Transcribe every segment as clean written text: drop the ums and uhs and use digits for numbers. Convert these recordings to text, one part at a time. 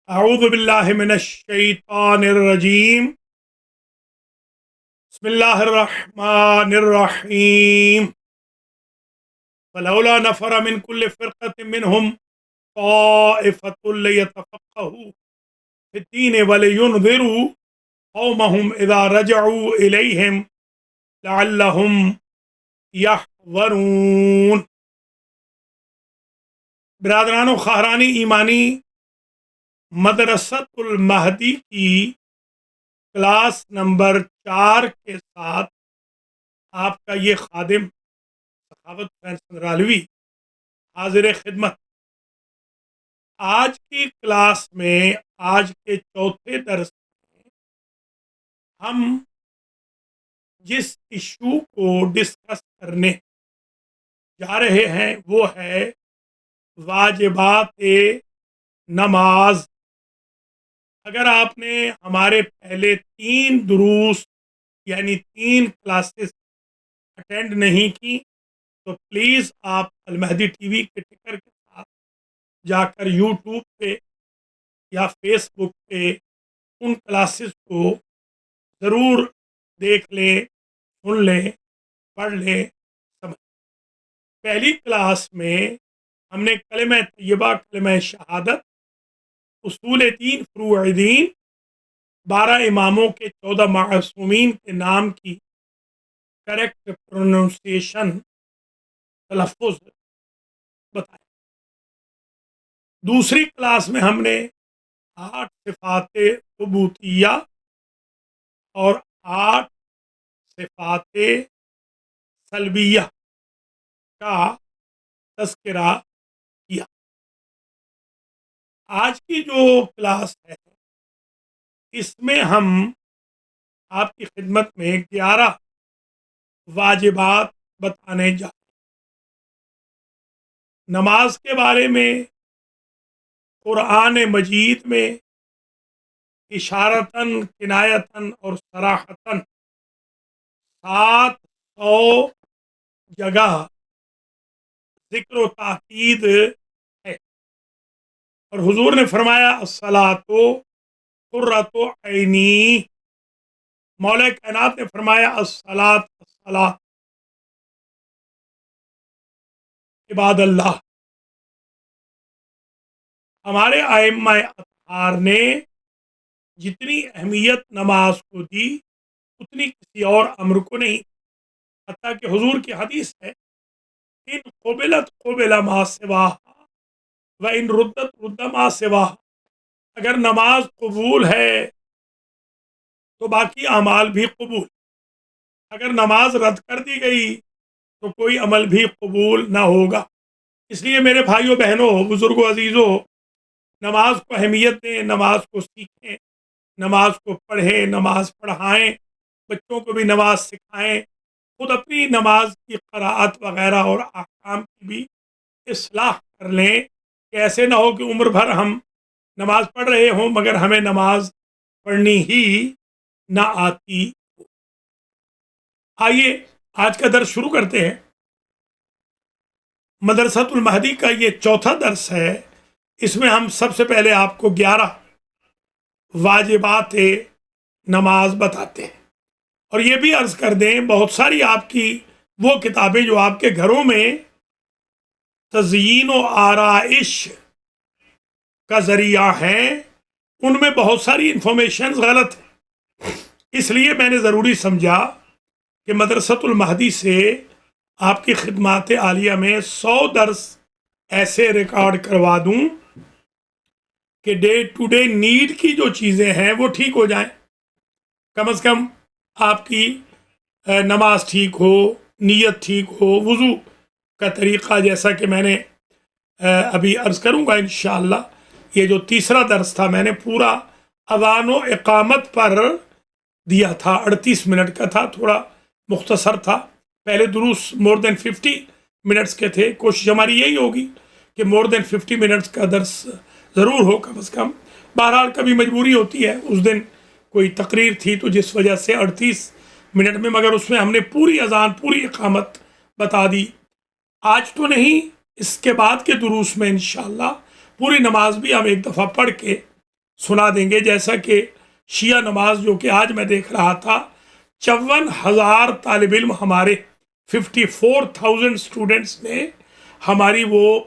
اعوذ باللہ من الشیطان الرجیم بسم اللہ الرحمن الرحیم فلولا نفر من كل فرقة منهم طائفة ليتفقهوا في الدين ولينذروا قومهم إذا رجعوا إليهم لعلهم يحذرون۔ برادران و خواہرانی ایمانی، مدرسۃ المہدی کی کلاس نمبر 4 کے ساتھ آپ کا یہ خادم سخاوت حسین سندرالوی حاضر خدمت۔ آج کی کلاس میں، آج کے چوتھے درس میں ہم جس ایشو کو ڈسکس کرنے جا رہے ہیں وہ ہے واجبات نماز۔ اگر آپ نے ہمارے پہلے 3 دروس یعنی 3 کلاسز اٹینڈ نہیں کی تو پلیز آپ المہدی ٹی وی کے ٹکر کے ساتھ جا کر یوٹیوب پہ یا فیس بک پہ ان کلاسز کو ضرور دیکھ لیں، سن لیں، پڑھ لیں، سمجھ۔ پہلی کلاس میں ہم نے کلمہ طیبہ، کلمہ شہادت، اصول دین، فروع دین، 12 اماموں کے 14 معصومین کے نام کی کریکٹ پروننسیشن، تلفظ بتایا۔ دوسری کلاس میں ہم نے 8 صفات ثبوتیہ اور 8 صفات سلبیہ کا تذکرہ کیا۔ آج کی جو کلاس ہے اس میں ہم آپ کی خدمت میں 11 واجبات بتانے جا رہے ہیں۔ نماز کے بارے میں قرآن مجید میں اشارتاً، کنایتاً اور صراحتاً 700 جگہ ذکر و تاکید ہے، اور حضور نے فرمایا الصلاۃ قرۃ عینی، مولا کائنات نے فرمایا الصلاۃ الصلاۃ، عباد اللہ۔ ہمارے ائمہ اطہار نے جتنی اہمیت نماز کو دی اتنی کسی اور امر کو نہیں، حتیٰ کہ حضور کی حدیث ہے ان قبلت قبل ما سواہا و ان ردت رد ما سواہا، اگر نماز قبول ہے تو باقی اعمال بھی قبول، اگر نماز رد کر دی گئی تو کوئی عمل بھی قبول نہ ہوگا۔ اس لیے میرے بھائیوں، بہنوں، بزرگوں، عزیزوں، نماز کو اہمیت دیں، نماز کو سیکھیں، نماز کو پڑھیں، نماز پڑھائیں، بچوں کو بھی نماز سکھائیں، خود اپنی نماز کی قراءت وغیرہ اور احکام کی بھی اصلاح کر لیں کہ ایسے نہ ہو کہ عمر بھر ہم نماز پڑھ رہے ہوں مگر ہمیں نماز پڑھنی ہی نہ آتی ہو۔ آئیے آج کا درس شروع کرتے ہیں۔ مدرسۃ المہدی کا یہ چوتھا درس ہے، اس میں ہم سب سے پہلے آپ کو 11 واجبات نماز بتاتے ہیں، اور یہ بھی عرض کر دیں بہت ساری آپ کی وہ کتابیں جو آپ کے گھروں میں تزئین و آرائش کا ذریعہ ہیں ان میں بہت ساری انفارمیشن غلط ہے، اس لیے میں نے ضروری سمجھا کہ مدرسۃ المہدی سے آپ کی خدمات عالیہ میں 100 درس ایسے ریکارڈ کروا دوں کہ ڈے ٹو ڈے نیڈ کی جو چیزیں ہیں وہ ٹھیک ہو جائیں، کم از کم آپ کی نماز ٹھیک ہو، نیت ٹھیک ہو، وضو کا طریقہ جیسا کہ میں نے ابھی عرض کروں گا انشاءاللہ۔ یہ جو تیسرا درس تھا میں نے پورا اذان و اقامت پر دیا تھا، 38 منٹ کا تھا، تھوڑا مختصر تھا۔ پہلے دروس مور دین 50 منٹس کے تھے، کوشش ہماری یہی ہوگی کہ مور دین 50 منٹس کا درس ضرور ہو کم از کم۔ بہرحال کبھی مجبوری ہوتی ہے، اس دن کوئی تقریر تھی تو جس وجہ سے 38 منٹ میں، مگر اس میں ہم نے پوری اذان، پوری اقامت بتا دی۔ آج تو نہیں، اس کے بعد کے دروس میں انشاءاللہ پوری نماز بھی ہم ایک دفعہ پڑھ کے سنا دیں گے. جیسا کہ شیعہ نماز جو کہ آج میں دیکھ رہا تھا 54,000 طالب علم ہمارے 54,000 اسٹوڈنٹس نے ہماری وہ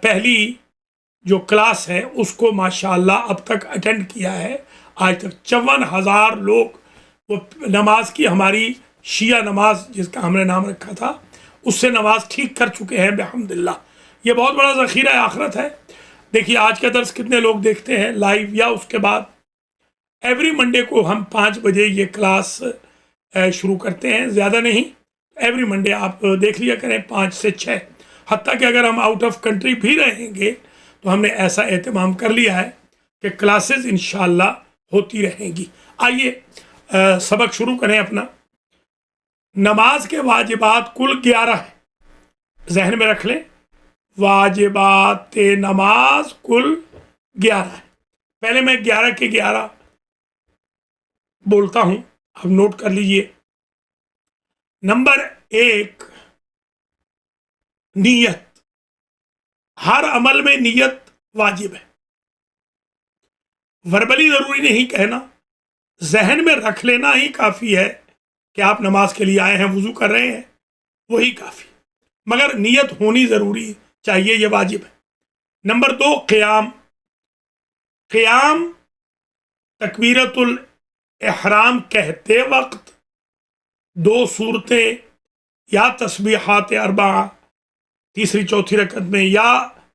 پہلی جو کلاس ہے اس کو ماشاءاللہ اب تک اٹینڈ کیا ہے. آج تک 54,000 لوگ وہ نماز کی ہماری شیعہ نماز جس کا ہم نے نام رکھا تھا اس سے نماز ٹھیک کر چکے ہیں بحمداللہ. یہ بہت بڑا ذخیرہ آخرت ہے. دیکھیے آج کا درس کتنے لوگ دیکھتے ہیں لائیو یا اس کے بعد. ایوری منڈے کو ہم 5 بجے یہ کلاس شروع کرتے ہیں, زیادہ نہیں. ایوری منڈے آپ دیکھ لیا کریں 5 سے 6. حتیٰ کہ اگر ہم آؤٹ آف کنٹری بھی رہیں گے تو ہم نے ایسا اہتمام کر لیا ہے کہ کلاسز انشاءاللہ ہوتی رہیں گی. آئیے سبق شروع کریں اپنا. نماز کے واجبات کل 11 ہیں, ذہن میں رکھ لیں. واجبات نماز کل 11 ہیں. پہلے میں 11 کے 11 بولتا ہوں, اب نوٹ کر لیجئے. نمبر 1 نیت. ہر عمل میں نیت واجب ہے. وربلی ضروری نہیں کہنا, ذہن میں رکھ لینا ہی کافی ہے کہ آپ نماز کے لیے آئے ہیں, وضو کر رہے ہیں, وہی کافی. مگر نیت ہونی ضروری چاہیے, یہ واجب ہے. نمبر 2 قیام. قیام تکبیرۃ الاحرام کہتے وقت 2 صورتیں یا تسبیحات 4 تیسری چوتھی رکعت میں یا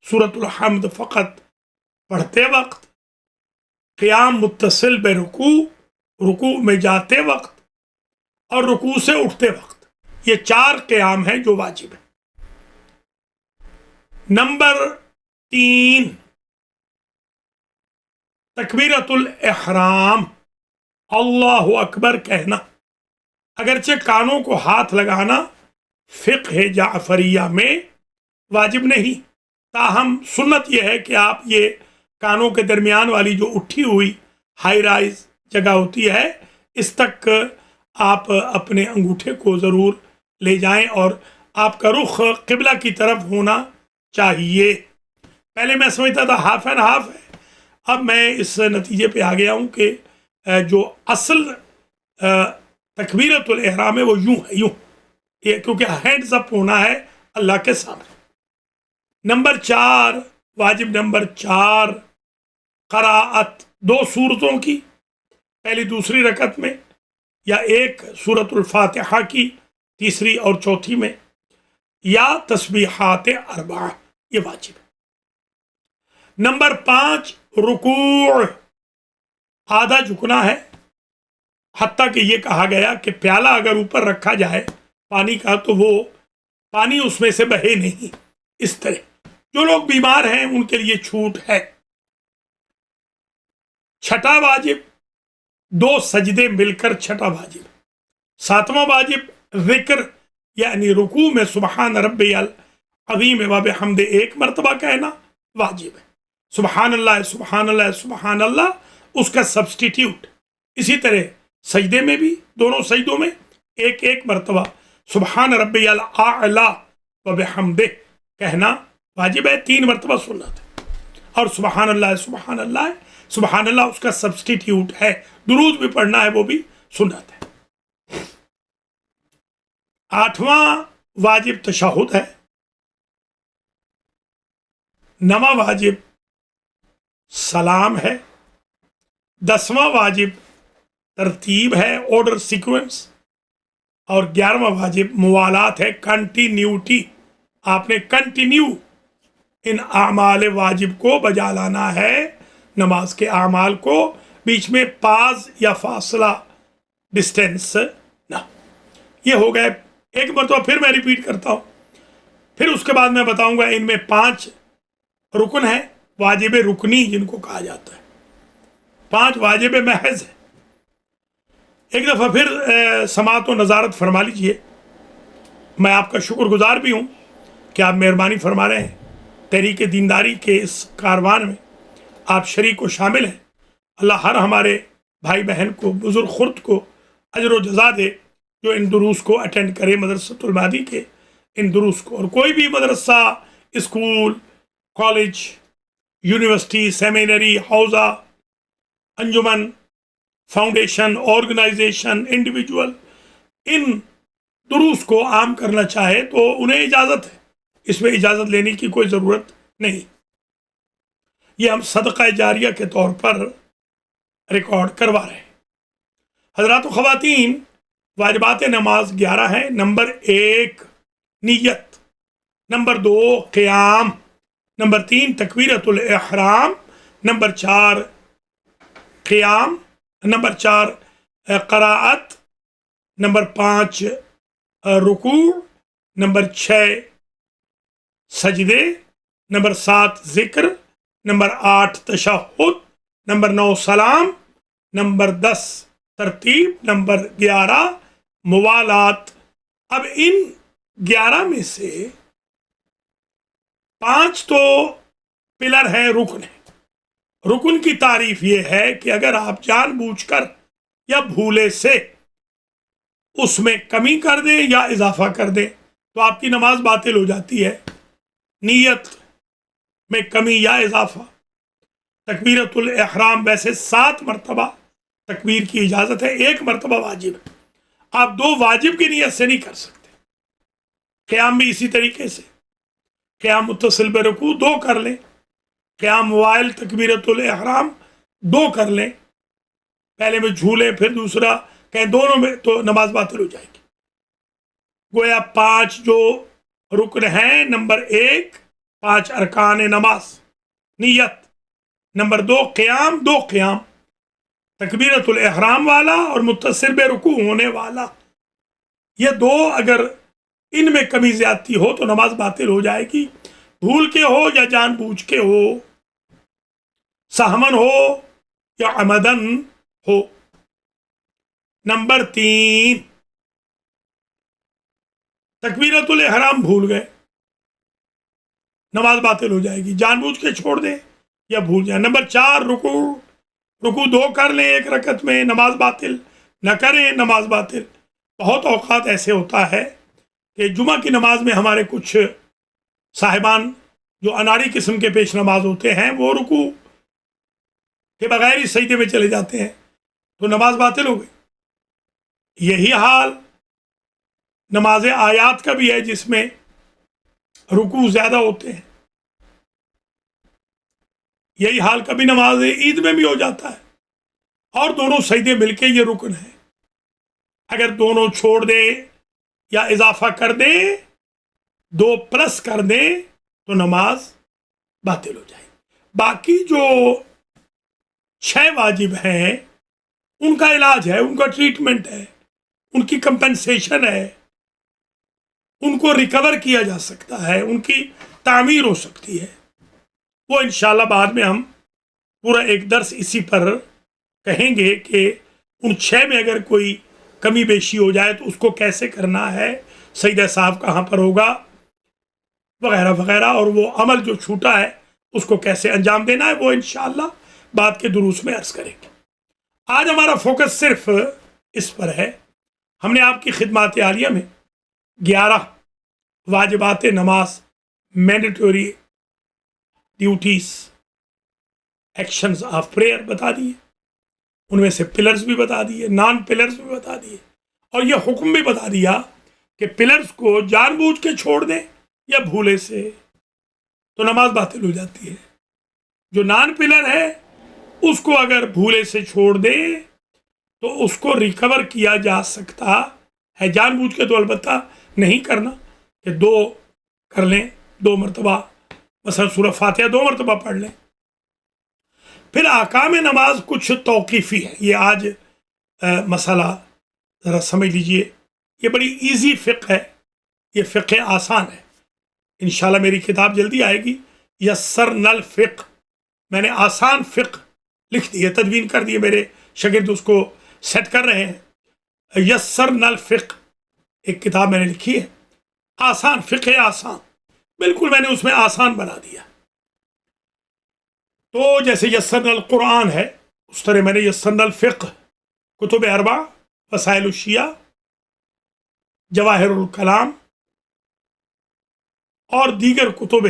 سورۃ الحمد فقط پڑھتے وقت, قیام متصل بے رکوع, رکوع میں جاتے وقت اور رکوع سے اٹھتے وقت. یہ 4 قیام ہیں جو واجب ہیں. نمبر 3 تکبیرۃ الاحرام اللہ اکبر کہنا. اگرچہ کانوں کو ہاتھ لگانا فقہ جعفریہ میں واجب نہیں, تاہم سنت یہ ہے کہ آپ یہ کانوں کے درمیان والی جو اٹھی ہوئی ہائی رائز جگہ ہوتی ہے اس تک آپ اپنے انگوٹھے کو ضرور لے جائیں اور آپ کا رخ قبلہ کی طرف ہونا چاہیے. پہلے میں سمجھتا تھا ہاف اینڈ ہاف ہے, اب میں اس نتیجے پہ آ گیا ہوں کہ جو اصل تکبیرۃ الاحرام ہے وہ یوں ہے, یوں, کیونکہ ہینڈز اپ ہونا ہے اللہ کے سامنے. نمبر 4 واجب نمبر 4 قراءت 2 صورتوں کی, پہلی دوسری رکعت میں, یا ایک سورۃ الفاتحہ کی تیسری اور چوتھی میں, یا تسبیحات 4, یہ واجب ہے. نمبر 5 رکوع. آدھا جھکنا ہے, حتیٰ کہ یہ کہا گیا کہ پیالہ اگر اوپر رکھا جائے پانی کا تو وہ پانی اس میں سے بہے نہیں. اس طرح جو لوگ بیمار ہیں ان کے لیے چھوٹ ہے. 6واں واجب 2 سجدے مل کر 6واں واجب. 7واں واجب ذکر, یعنی رکوع میں سبحان ربی العظیم و بحمدہ 1 مرتبہ کہنا واجب ہے. سبحان اللہ سبحان اللہ سبحان اللہ اس کا سبسٹیٹیوٹ. اسی طرح سجدے میں بھی دونوں سجدوں میں 1 مرتبہ سبحان ربی الاعلی و بحمدہ کہنا واجب ہے. 3 مرتبہ سنت ہے. اور سبحان اللہ سبحان اللہ سبحان اللہ اس کا سبسٹیٹیوٹ ہے. درود بھی پڑھنا ہے, وہ بھی سنت ہے. 8واں واجب تشہد ہے. 9واں واجب سلام ہے. 10واں واجب ترتیب ہے, آرڈر سیکوینس. اور 11واں واجب موالات ہے, کنٹینیوٹی. آپ نے کنٹینیو ان اعمال واجب کو بجا لانا ہے, نماز کے اعمال کو, بیچ میں پاز یا فاصلہ ڈسٹینس نہ. یہ ہو گئے. 1 مرتبہ پھر میں ریپیٹ کرتا ہوں, پھر اس کے بعد میں بتاؤں گا ان میں 5 رکن ہیں, واجب رکنی جن کو کہا جاتا ہے, 5 واجب محض ہیں. ایک دفعہ پھر سماعت و نظارت فرما لیجئے. میں آپ کا شکر گزار بھی ہوں کہ آپ مہربانی فرما رہے ہیں, تحریک دینداری کے اس کاروان میں آپ شریک و شامل ہیں. اللہ ہر ہمارے بھائی بہن کو, بزرگ خرد کو اجر و جزا دے جو ان دروس کو اٹینڈ کرے, مدرسۃ المہدی کے ان دروس کو. اور کوئی بھی مدرسہ, اسکول, کالج, یونیورسٹی, سیمینری, حوزہ, انجمن، فاؤنڈیشن، آرگنائزیشن، انڈیویجول ان دروس کو عام کرنا چاہے تو انہیں اجازت ہے، اس میں اجازت لینے کی کوئی ضرورت نہیں. یہ ہم صدقہ جاریہ کے طور پر ریکارڈ کروا رہے ہیں. حضرات و خواتین، واجبات نماز 11 ہیں. نمبر 1 نیت، نمبر 2 قیام، نمبر 3 تکبیرۃ الاحرام، نمبر 4 قیام، نمبر 4 قراءت، نمبر 5 رکوع، نمبر 6 سجدے، نمبر 7 ذکر، نمبر 8 تشہد، نمبر 9 سلام، نمبر 10 ترتیب، نمبر 11 موالات. اب ان 11 میں سے 5 تو پلر ہیں، رکن ہیں. رکن کی تعریف یہ ہے کہ اگر آپ جان بوجھ کر یا بھولے سے اس میں کمی کر دیں یا اضافہ کر دیں تو آپ کی نماز باطل ہو جاتی ہے. نیت میں کمی یا اضافہ. تکبیرۃ الاحرام ویسے 7 مرتبہ تکبیر کی اجازت ہے، 1 مرتبہ واجب ہے. آپ 2 واجب کی نیت سے نہیں کر سکتے. قیام بھی اسی طریقے سے، قیام متصل برکوع 2 کر لیں، قیام موائل تکبیرۃ الاحرام 2 کر لیں، پہلے میں جھولیں پھر دوسرا کہیں، دونوں میں تو نماز باطل ہو جائے گی. گویا 5 جو رکن ہیں. نمبر 1 5 ارکان نماز، نیت. نمبر 2 قیام، 2 قیام، تکبیرۃ الاحرام والا اور متصل برکوع ہونے والا. یہ 2 اگر ان میں کمی زیادتی ہو تو نماز باطل ہو جائے گی. بھول کے ہو یا جان بوجھ کے ہو، سہمن ہو یا عمدن ہو. نمبر 3 تکبیرۃ الاحرام بھول گئے، نماز باطل ہو جائے گی. جان بوجھ کے چھوڑ دیں یا بھول جائیں. نمبر 4 رکوع 2 کر لیں 1 رکعت میں، نماز باطل. نہ کریں، نماز باطل. بہت اوقات ایسے ہوتا ہے کہ جمعہ کی نماز میں ہمارے کچھ صاحبان جو اناڑی قسم کے پیش نماز ہوتے ہیں وہ رکوع کے بغیر ہی سجدے میں چلے جاتے ہیں تو نماز باطل ہو گئی. یہی حال نماز آیات کا بھی ہے جس میں رکوع زیادہ ہوتے ہیں. یہی حال کبھی نماز عید میں بھی ہو جاتا ہے، اور دونوں سجدے مل کے یہ رکن ہے. اگر دونوں چھوڑ دیں یا اضافہ کر دیں، 2 پلس کر دیں تو نماز باطل ہو جائے. باقی جو 6 واجب ہیں ان کا علاج ہے، ان کا ٹریٹمنٹ ہے، ان کی کمپنسیشن ہے، ان کو ریکور کیا جا سکتا ہے، ان کی تعمیر ہو سکتی ہے. وہ انشاءاللہ بعد میں ہم پورا ایک درس اسی پر کہیں گے کہ ان 6 میں اگر کوئی کمی بیشی ہو جائے تو اس کو کیسے کرنا ہے، سجدہ صاحب کہاں پر ہوگا وغیرہ وغیرہ، اور وہ عمل جو چھوٹا ہے اس کو کیسے انجام دینا ہے، وہ انشاءاللہ بعد کے دروس میں عرض کریں گے. آج ہمارا فوکس صرف اس پر ہے. ہم نے آپ کی خدمات عالیہ میں 11 واجبات نماز، mandatory duties, actions of prayer بتا دیے. ان میں سے پلرز بھی بتا دیے، نان پلرز بھی بتا دیے، اور یہ حکم بھی بتا دیا کہ پلرز کو جان بوجھ کے چھوڑ دیں یا بھولے سے تو نماز باطل ہو جاتی ہے. جو نان پلر ہے اس کو اگر بھولے سے چھوڑ دیں تو اس کو ریکور کیا جا سکتا ہے. جان بوجھ کے تو البتہ نہیں کرنا کہ 2 کر لیں، 2 مرتبہ مثلا سورہ فاتحہ 2 مرتبہ پڑھ لیں. پھر احکام نماز کچھ توقیفی ہے. یہ آج مسئلہ ذرا سمجھ لیجئے، یہ بڑی ایزی فقہ ہے، یہ فقہ آسان ہے. انشاءاللہ میری کتاب جلدی آئے گی، یسرنا الفقہ. میں نے آسان فقہ لکھ دی ہے، تدوین کر دی ہے، میرے شاگرد اس کو سیٹ کر رہے ہیں. یسرنا الفقہ ایک کتاب میں نے لکھی ہے، آسان فقہ آسان، بالکل میں نے اس میں آسان بنا دیا. تو جیسے یسرنا القرآن ہے اس طرح میں نے یسرنا الفقہ، کتب 4، وسائل الشیعہ، جواہر الکلام اور دیگر کتب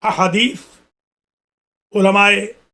احادیث، علماء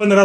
15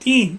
3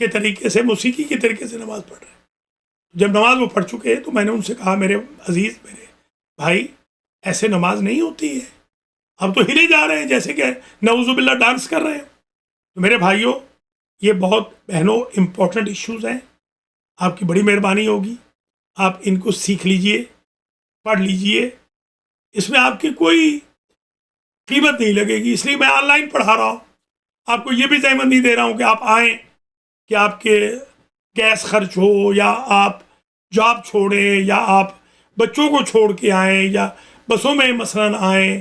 کے طریقے سے، موسیقی کے طریقے سے نماز پڑھ رہے ہیں۔ جب نماز وہ پڑھ چکے تو میں نے ان سے کہا میرے عزیز، میرے بھائی، ایسے نماز نہیں ہوتی ہے، اب تو ہلے جا رہے ہیں جیسے کہ نعوذ باللہ ڈانس کر رہے ہیں۔ تو میرے بھائیوں، یہ بہت بہنوں امپورٹنٹ ایشوز ہیں، آپ کی بڑی مہربانی ہوگی آپ ان کو سیکھ لیجئے، پڑھ لیجئے، اس میں آپ کی کوئی قیمت نہیں لگے گی، اس لیے میں آن لائن پڑھا رہا ہوں، آپ کو یہ بھی زحمت نہیں دے رہا ہوں کہ آپ آئیں، کہ آپ کے گیس خرچ ہو، یا آپ جاب چھوڑیں، یا آپ بچوں کو چھوڑ کے آئیں، یا بسوں میں مثلاً آئیں۔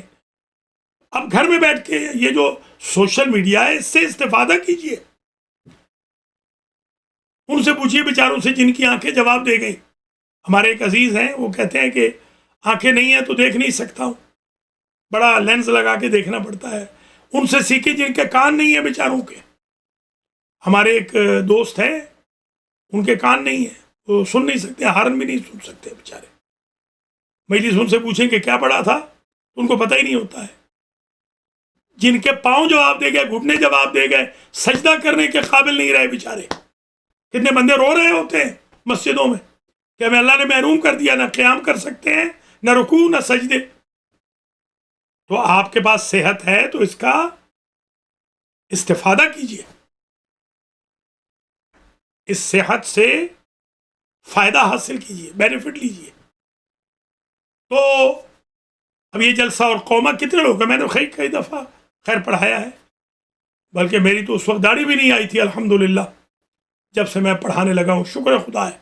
اب گھر میں بیٹھ کے یہ جو سوشل میڈیا ہے اس سے استفادہ کیجئے، ان سے پوچھئے بیچاروں سے جن کی آنکھیں جواب دے گئی۔ ہمارے ایک عزیز ہیں، وہ کہتے ہیں کہ آنکھیں نہیں ہیں تو دیکھ نہیں سکتا ہوں، بڑا لینس لگا کے دیکھنا پڑتا ہے۔ ان سے سیکھیں جن کے کان نہیں ہیں بیچاروں کے۔ ہمارے ایک دوست ہیں، ان کے کان نہیں ہیں، وہ سن نہیں سکتے، ہارن بھی نہیں سن سکتے بیچارے۔ مجلس ان سے پوچھیں کہ کیا پڑھا تھا، ان کو پتہ ہی نہیں ہوتا ہے۔ جن کے پاؤں جواب دے گئے، گھٹنے جواب دے گئے، سجدہ کرنے کے قابل نہیں رہے بیچارے۔ کتنے بندے رو رہے ہوتے ہیں مسجدوں میں کہ ہمیں اللہ نے محروم کر دیا، نہ قیام کر سکتے ہیں، نہ رکوع، نہ سجدے۔ تو آپ کے پاس صحت ہے تو اس کا استفادہ کیجئے، اس صحت سے فائدہ حاصل کیجئے، بینیفٹ لیجئے۔ تو اب یہ جلسہ اور قومہ کتنے لوگ ہیں، میں نے کئی دفعہ خیر پڑھایا ہے، بلکہ میری تو اس وقت داڑھی بھی نہیں آئی تھی الحمدللہ، جب سے میں پڑھانے لگا ہوں۔ شکر خدا ہے،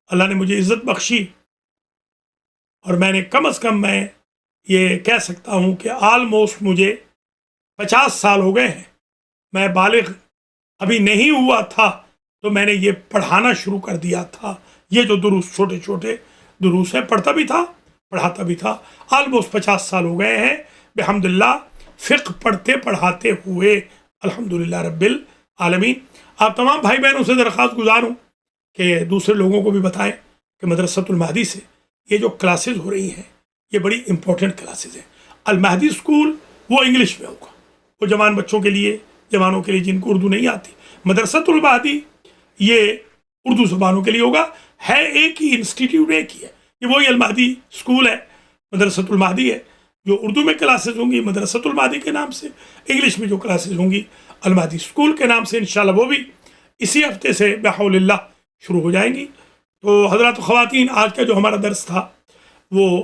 اللہ نے مجھے عزت بخشی، اور میں نے کم از کم میں یہ کہہ سکتا ہوں کہ آلموسٹ مجھے 50 سال ہو گئے ہیں۔ میں بالغ ابھی نہیں ہوا تھا تو میں نے یہ پڑھانا شروع کر دیا تھا۔ یہ جو دروس، چھوٹے چھوٹے دروس ہیں، پڑھتا بھی تھا، پڑھاتا بھی تھا۔ آلموسٹ 50 سال ہو گئے ہیں بحمداللہ فقہ پڑھتے پڑھاتے ہوئے، الحمدللہ رب العالمین۔ آپ تمام بھائی بہنوں سے درخواست گزار ہوں کہ دوسرے لوگوں کو بھی بتائیں کہ مدرسۃ المہدی سے یہ جو کلاسز ہو رہی ہیں یہ بڑی امپورٹنٹ کلاسز ہیں۔ المہدی اسکول وہ انگلش میں ہوگا، وہ جوان بچوں کے لیے، جوانوں کے لیے جن کو اردو نہیں آتی۔ مدرسۃ المہدی یہ اردو زبانوں کے لیے ہوگا، ہے ایک ہی انسٹیٹیوٹ، ایک ہی ہے، یہ وہی المہدی اسکول ہے، مدرسۃ المہدی ہے۔ جو اردو میں کلاسز ہوں گی مدرسۃ المہدی کے نام سے، انگلش میں جو کلاسز ہوں گی المہدی اسکول کے نام سے، انشاءاللہ وہ بھی اسی ہفتے سے بحول اللہ شروع ہو جائیں گی۔ تو حضرات و خواتین، آج کا جو ہمارا درس تھا وہ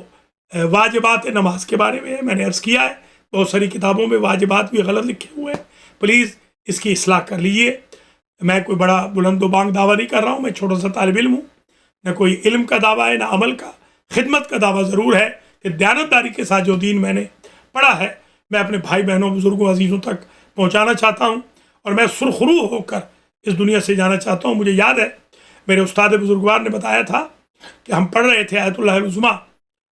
واجبات نماز کے بارے میں ہے۔ میں نے عرض کیا ہے بہت ساری کتابوں میں واجبات بھی غلط لکھے ہوئے ہیں، پلیز اس کی اصلاح کر لیجئے۔ میں کوئی بڑا بلند و بانگ دعویٰ نہیں کر رہا ہوں، میں چھوٹا سا طالب علم ہوں، نہ کوئی علم کا دعویٰ ہے نہ عمل کا۔ خدمت کا دعویٰ ضرور ہے کہ دیانتداری کے ساتھ جو دین میں نے پڑھا ہے میں اپنے بھائی بہنوں، بزرگوں، عزیزوں تک پہنچانا چاہتا ہوں، اور میں سرخرو ہو کر اس دنیا سے جانا چاہتا ہوں۔ مجھے یاد ہے میرے استاد بزرگوار نے بتایا تھا کہ ہم پڑھ رہے تھے آیت اللہ العظمیٰ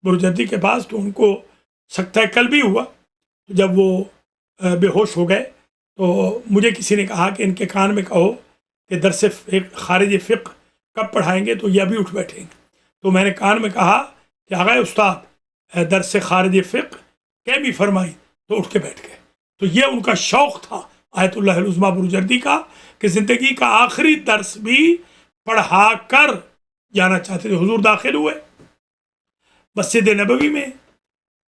بروجردی کے پاس، تو ان کو سکتہ قلبی ہوا، جب وہ بے ہوش ہو گئے تو مجھے کسی نے کہا کہ ان کے کان میں کہو کہ درس خارج فقہ کب پڑھائیں گے، تو یہ ابھی اٹھ بیٹھیں گے۔ تو میں نے کان میں کہا کہ آغا استاد درس خارج فقہ کہ بھی فرمائی، تو اٹھ کے بیٹھ گئے۔ تو یہ ان کا شوق تھا آیت اللہ العظمیٰ بروجردی کا، کہ زندگی کا آخری درس بھی پڑھا کر جانا چاہتے تھے۔ حضور داخل ہوئے مسجد نبوی میں،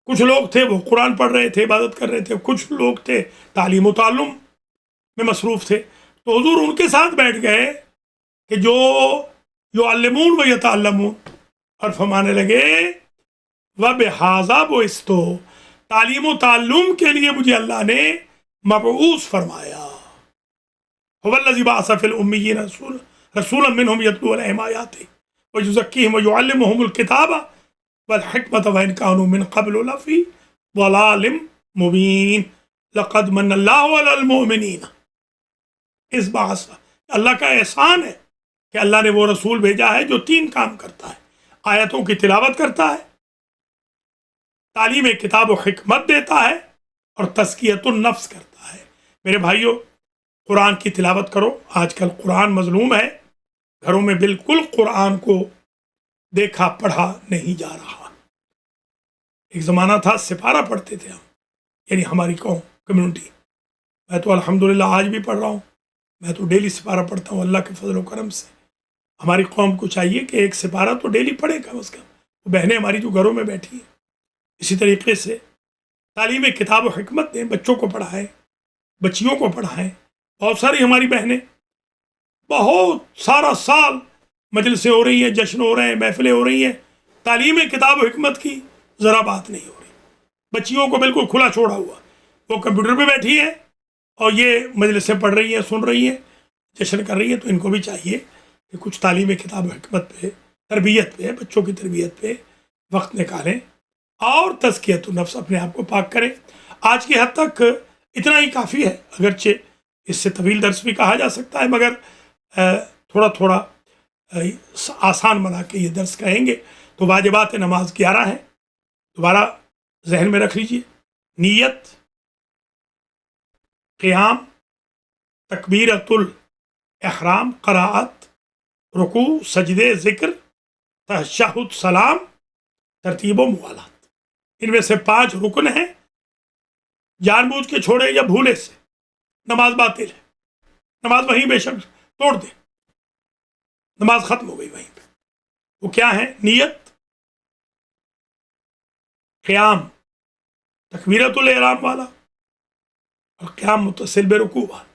کچھ لوگ تھے وہ قرآن پڑھ رہے تھے، عبادت کر رہے تھے، کچھ لوگ تھے تعلیم و تعلم میں مصروف تھے۔ تو حضور ان کے ساتھ بیٹھ گئے کہ جو یعلمون و یتعلمون، اور فرمانے لگے وَبِهَذَا بُعِثْتُ، تعلیم و تعلم کے لیے مجھے اللہ نے مبعوث فرمایا۔ هُوَ الَّذِي بَعَثَ فِي الْأُمِّيِّينَ رَسُولًا مِّنْهُمْ يَتْلُو عَلَيْهِمْ آيَاتِهِ وَيُزَكِّيهِمْ وَيُعَلِّمُهُمُ الْكِتَابَ والحکمت وإن كانوا من قبل لفی ضلال مبین لقد من اللہ علی المؤمنین اس بعث۔ اللہ کا احسان ہے کہ اللہ نے وہ رسول بھیجا ہے جو 3 کام کرتا ہے، آیتوں کی تلاوت کرتا ہے، تعلیم کتاب و حکمت دیتا ہے، اور تزکیۃ النفس کرتا ہے۔ میرے بھائیوں، قرآن کی تلاوت کرو۔ آج کل قرآن مظلوم ہے، گھروں میں بالکل قرآن کو دیکھا پڑھا نہیں جا رہا۔ ایک زمانہ تھا سپارہ پڑھتے تھے ہم، یعنی ہماری قوم، کمیونٹی۔ میں تو الحمدللہ آج بھی پڑھ رہا ہوں، میں تو ڈیلی سپارہ پڑھتا ہوں اللہ کے فضل و کرم سے. ہماری قوم کو چاہیے کہ ایک سپارہ تو ڈیلی پڑھے کم از کم. وہ بہنیں ہماری جو گھروں میں بیٹھی ہیں اسی طریقے سے تعلیم کتاب و حکمت دیں، بچوں کو پڑھائیں، بچیوں کو پڑھائیں. بہت ساری ہماری بہنیں بہت سارا سال مجلسیں ہو رہی ہیں، جشن ہو رہے ہیں، محفلیں ہو رہی ہیں، تعلیم کتاب و حکمت کی ذرا بات نہیں ہو رہی. بچیوں کو بالکل کھلا چھوڑا ہوا، وہ کمپیوٹر پہ بیٹھی ہیں اور یہ مجلسیں پڑھ رہی ہیں، سن رہی ہیں، جشن کر رہی ہیں. تو ان کو بھی چاہیے کہ کچھ تعلیم کتاب و حکمت پہ، تربیت پہ، بچوں کی تربیت پہ وقت نکالیں اور تزکیۃ النفس اپنے آپ کو پاک کریں. آج کی حد تک اتنا ہی کافی ہے، اگرچہ اس سے طویل درس بھی کہا جا سکتا ہے، مگر تھوڑا تھوڑا آسان بنا کے یہ درس کہیں گے. تو واجبات نماز 11 ہیں، دوبارہ ذہن میں رکھ لیجیے. نیت، قیام، تکبیرۃ الاحرام، قراءت، رکوع، سجدے، ذکر، تشہد، سلام، ترتیب و موالات. ان میں سے 5 رکن ہیں، جان بوجھ کے چھوڑے یا بھولے سے نماز باطل ہے. نماز وہیں بے شک توڑ دے، نماز ختم ہو گئی وہیں پہ. وہ کیا ہے؟ نیت، قیام تکبیرۃ الاحرام والا، اور قیام متصل برکوع والا.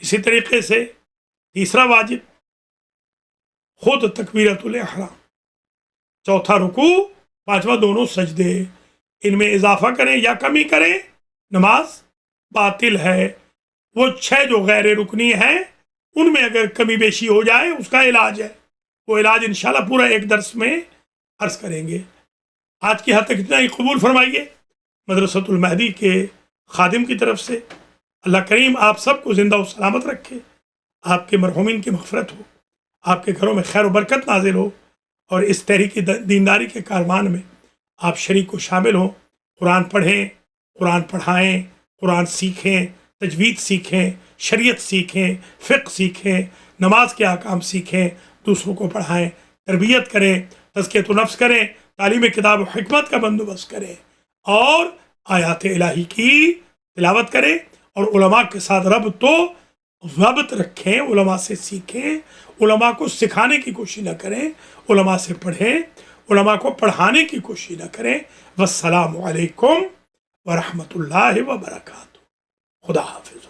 اسی طریقے سے تیسرا واجب خود تکبیرۃ الاحرام، چوتھا رکوع، پانچواں دونوں سجدے. ان میں اضافہ کریں یا کمی کریں نماز باطل ہے. وہ 6 جو غیر رکنی ہیں ان میں اگر کمی بیشی ہو جائے اس کا علاج ہے. وہ علاج انشاءاللہ پورا ایک درس میں عرض کریں گے. آج کی حد تک اتنا ہی قبول فرمائیے. مدرسۃ المہدی کے خادم کی طرف سے اللہ کریم آپ سب کو زندہ و سلامت رکھے، آپ کے مرحومین کی مغفرت ہو، آپ کے گھروں میں خیر و برکت نازل ہو، اور اس تحریک دینداری کے کاروان میں آپ شریک و شامل ہوں. قرآن پڑھیں، قرآن پڑھائیں، قرآن سیکھیں، تجوید سیکھیں، شریعت سیکھیں، فقہ سیکھیں، نماز کے احکام سیکھیں، دوسروں کو پڑھائیں، تربیت کریں، تزکیۃ النفس کریں، تعلیم کتاب و حکمت کا بندوبست کریں، اور آیات الہی کی تلاوت کریں، اور علماء کے ساتھ ربط رکھیں، علماء سے سیکھیں، علماء کو سکھانے کی کوشش نہ کریں، علماء سے پڑھیں، علماء کو پڑھانے کی کوشش نہ کریں. والسلام علیکم ورحمۃ اللہ وبرکاتہ. خدا حافظ.